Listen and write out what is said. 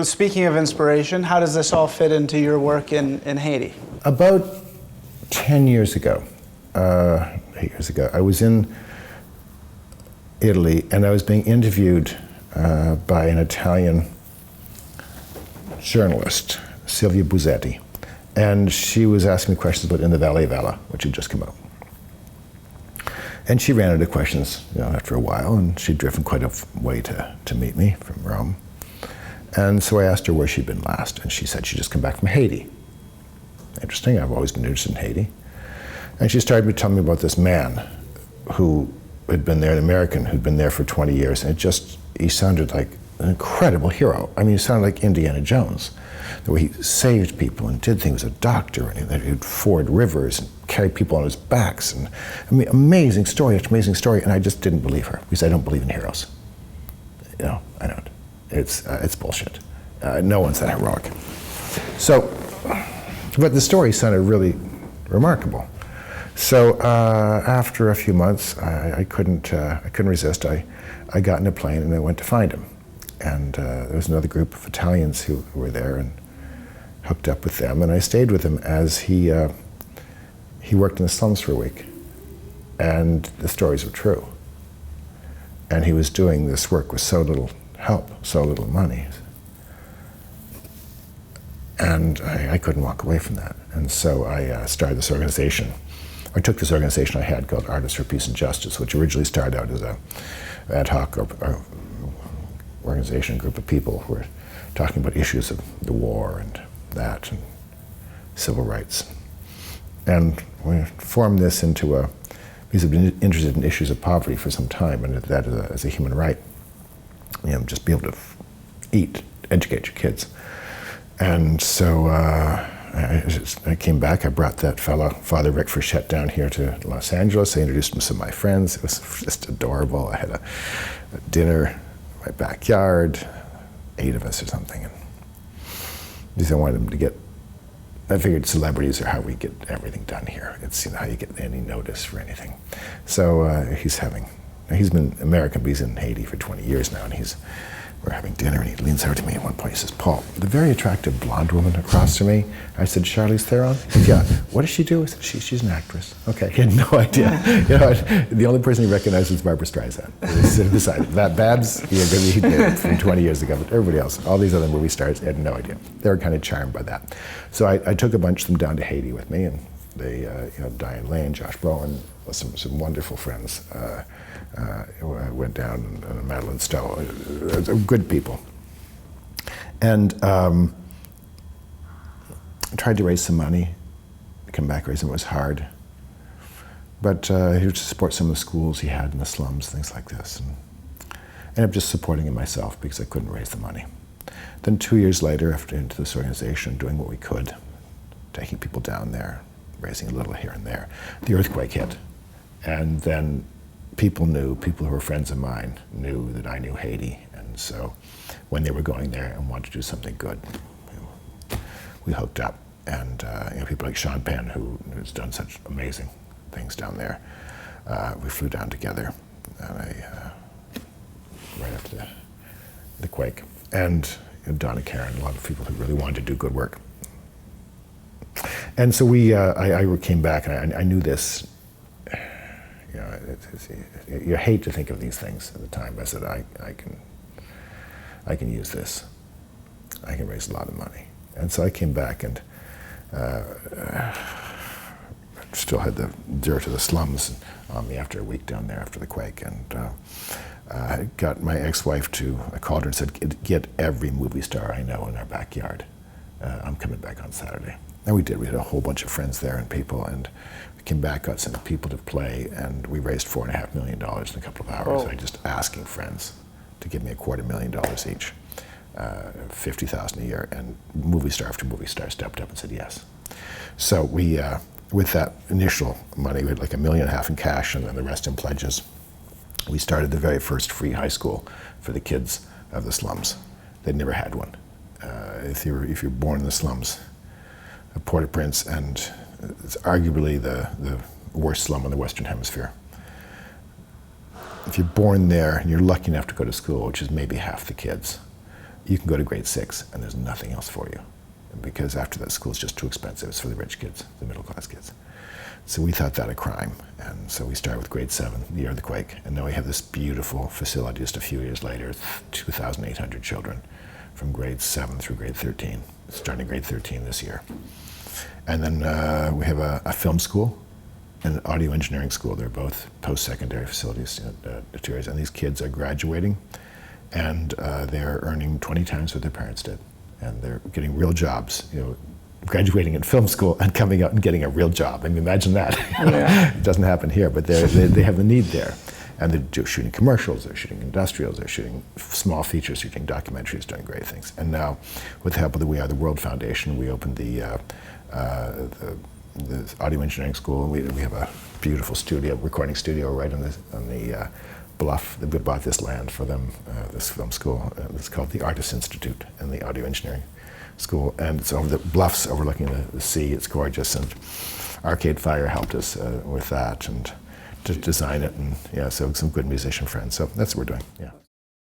Speaking of inspiration, how does this all fit into your work in Haiti? About 10 years ago, 8 years ago, I was in Italy and I was being interviewed by an Italian journalist, Silvia Buzzetti, and she was asking me questions about In the Valley of Ella, which had just come out. And she ran into questions, after a while, and she'd driven quite a way to meet me from Rome. And so I asked her where she'd been last, and she said she'd just come back from Haiti. Interesting, I've always been interested in Haiti. And she started telling me about this man who had been there, an American who'd been there for 20 years, and he sounded like an incredible hero. I mean, he sounded like Indiana Jones. The way he saved people and did things, a doctor, and he'd ford rivers and carry people on his backs. And I mean, amazing story after amazing story, and I just didn't believe her, because I don't believe in heroes. I don't. It's bullshit. No one's that heroic. So, but the story sounded really remarkable. So after a few months, I couldn't resist. I got in a plane and I went to find him. And there was another group of Italians who were there, and hooked up with them. And I stayed with him as he worked in the slums for a week. And the stories were true. And he was doing this work with so little help, so little money. And I couldn't walk away from that. And so I started this organization. I took this organization I had called Artists for Peace and Justice, which originally started out as an ad hoc organization, group of people who were talking about issues of the war and that, and civil rights. And we formed this into because I've been interested in issues of poverty for some time, and that as a human right. Just be able to eat, educate your kids. And so I came back, I brought that fellow, Father Rick Frechette, down here to Los Angeles. I introduced him to some of my friends. It was just adorable. I had a dinner in my backyard, 8 of us or something. And because I wanted him to I figured celebrities are how we get everything done here. It's how you get any notice for anything. So he's been American, but he's in Haiti for 20 years now, and we're having dinner, and he leans over to me at one point. He says, "Paul, the very attractive blonde woman across from me." I said, "Charlize Theron?" He said, "Yeah." "What does she do?" I said, "She's an actress." Okay, he had no idea. The only person he recognized was Barbara Streisand. He decided that Babs, he did from 20 years ago, but everybody else, all these other movie stars, had no idea. They were kind of charmed by that. So I took a bunch of them down to Haiti with me, and they, Diane Lane, Josh Brolin, some wonderful friends. Went down, and Madeline Stowe, good people. And tried to raise some money, come back, raise them. It was hard. But he would support some of the schools he had in the slums, things like this. And ended up just supporting it myself because I couldn't raise the money. Then 2 years later, after into this organization, doing what we could, taking people down there, raising a little here and there, the earthquake hit. And then people who were friends of mine knew that I knew Haiti, and so when they were going there and wanted to do something good, we hooked up. And people like Sean Penn, who has done such amazing things down there, we flew down together, and right after the quake, and Donna Karen, a lot of people who really wanted to do good work. And so I came back, and I knew this. You hate to think of these things at the time. I said, I can use this. I can raise a lot of money. And so I came back and still had the dirt of the slums on me after a week down there after the quake. And I got my ex-wife I called her and said, "Get every movie star I know in our backyard. I'm coming back on Saturday." And we did. We had a whole bunch of friends there and people, and we came back, got some people to play, and we raised $4.5 million in a couple of hours. Oh. I just asking friends to give me $250,000 each, $50,000 a year, and movie star after movie star stepped up and said yes. So we, with that initial money, we had like $1.5 million in cash and then the rest in pledges. We started the very first free high school for the kids of the slums. They'd never had one. If you're born in the slums of Port-au-Prince, and it's arguably the worst slum in the Western Hemisphere. If you're born there and you're lucky enough to go to school, which is maybe half the kids, you can go to grade 6 and there's nothing else for you. Because after that, school is just too expensive. It's for the rich kids, the middle class kids. So we thought that a crime. And so we started with grade 7, the year of the quake. And now we have this beautiful facility just a few years later, 2,800 children from grade 7 through grade 13, starting grade 13 this year. And then we have a film school and an audio engineering school. They're both post-secondary facilities, and these kids are graduating, and they're earning 20 times what their parents did. And they're getting real jobs, graduating in film school and coming out and getting a real job. I mean, imagine that. Yeah. It doesn't happen here, but they have the need there. And they're shooting commercials, they're shooting industrials, they're shooting small features, shooting documentaries, doing great things. And now, with the help of the We Are the World Foundation, we opened the audio engineering school. We have a beautiful recording studio right on the bluff. We bought this land for them, this film school. It's called the Artists Institute and the Audio Engineering School. And it's over the bluffs overlooking the sea. It's gorgeous. And Arcade Fire helped us with that and to design it. And yeah, so some good musician friends. So that's what we're doing, yeah.